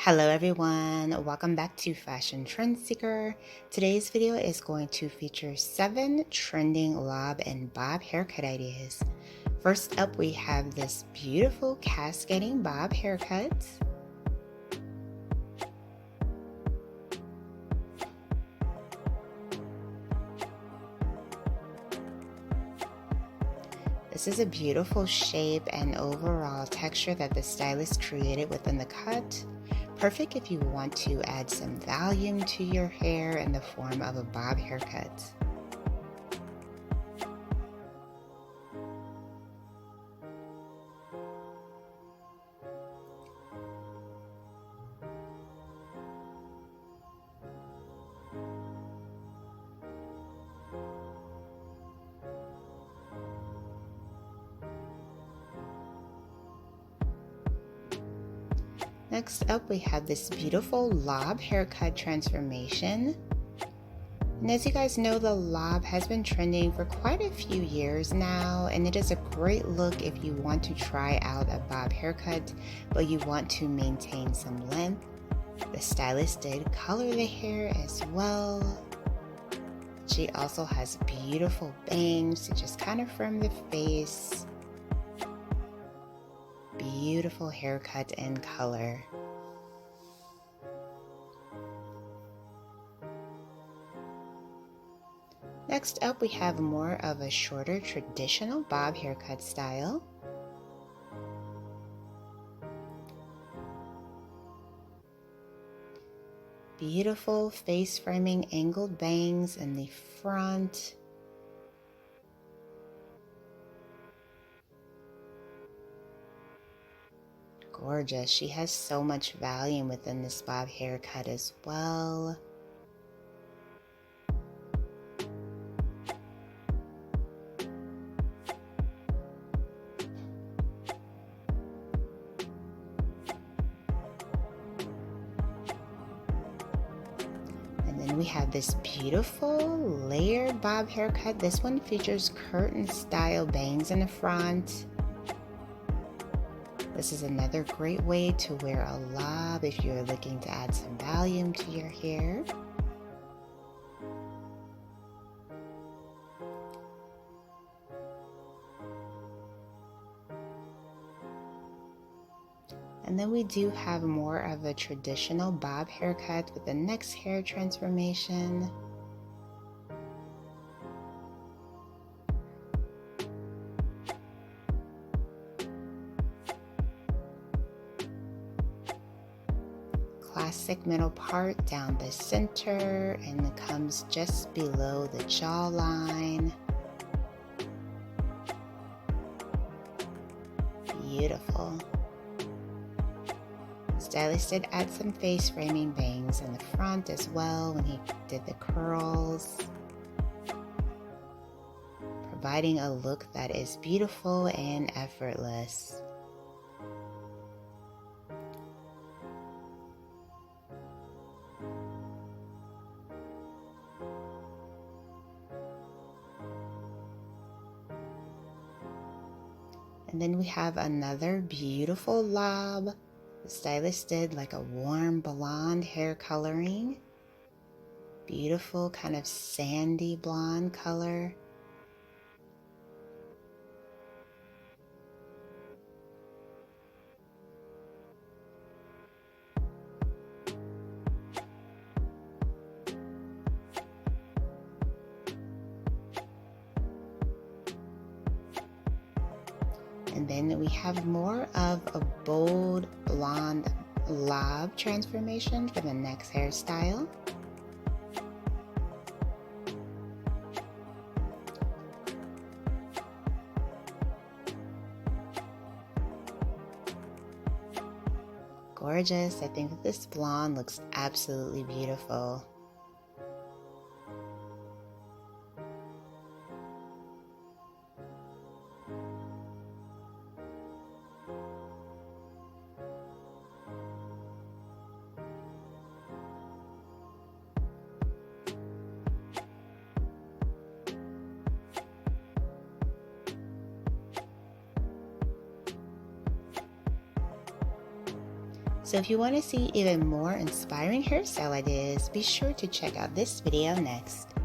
Hello everyone, welcome back to Fashion Trend Seeker. Today's video is going to feature 7 trending lob and bob haircut ideas. First up, we have this beautiful cascading bob haircut. This is a beautiful shape and overall texture that the stylist created within the cut. Perfect if you want to add some volume to your hair in the form of a bob haircut. Next up, we have this beautiful lob haircut transformation. And as you guys know, the lob has been trending for quite a few years now, and it is a great look if you want to try out a bob haircut, but you want to maintain some length. The stylist did color the hair as well. She also has beautiful bangs to just kind of firm the face. Beautiful haircut and color. Next up, we have more of a shorter traditional bob haircut style. Beautiful face framing angled bangs in the front. Gorgeous. She has so much volume within this bob haircut as well. And then we have this beautiful layered bob haircut. This one features curtain style bangs in the front. This is another great way to wear a lob if you're looking to add some volume to your hair. And then we do have more of a traditional bob haircut with the next hair transformation. Classic middle part down the center, and it comes just below the jawline. Beautiful. Stylist did add some face framing bangs in the front as well when he did the curls, providing a look that is beautiful and effortless. And then we have another beautiful lob. The stylist did like a warm blonde hair coloring. Beautiful kind of sandy blonde color. And then we have more of a bold blonde lob transformation for the next hairstyle. Gorgeous. I think that this blonde looks absolutely beautiful. So if you want to see even more inspiring hairstyle ideas, be sure to check out this video next.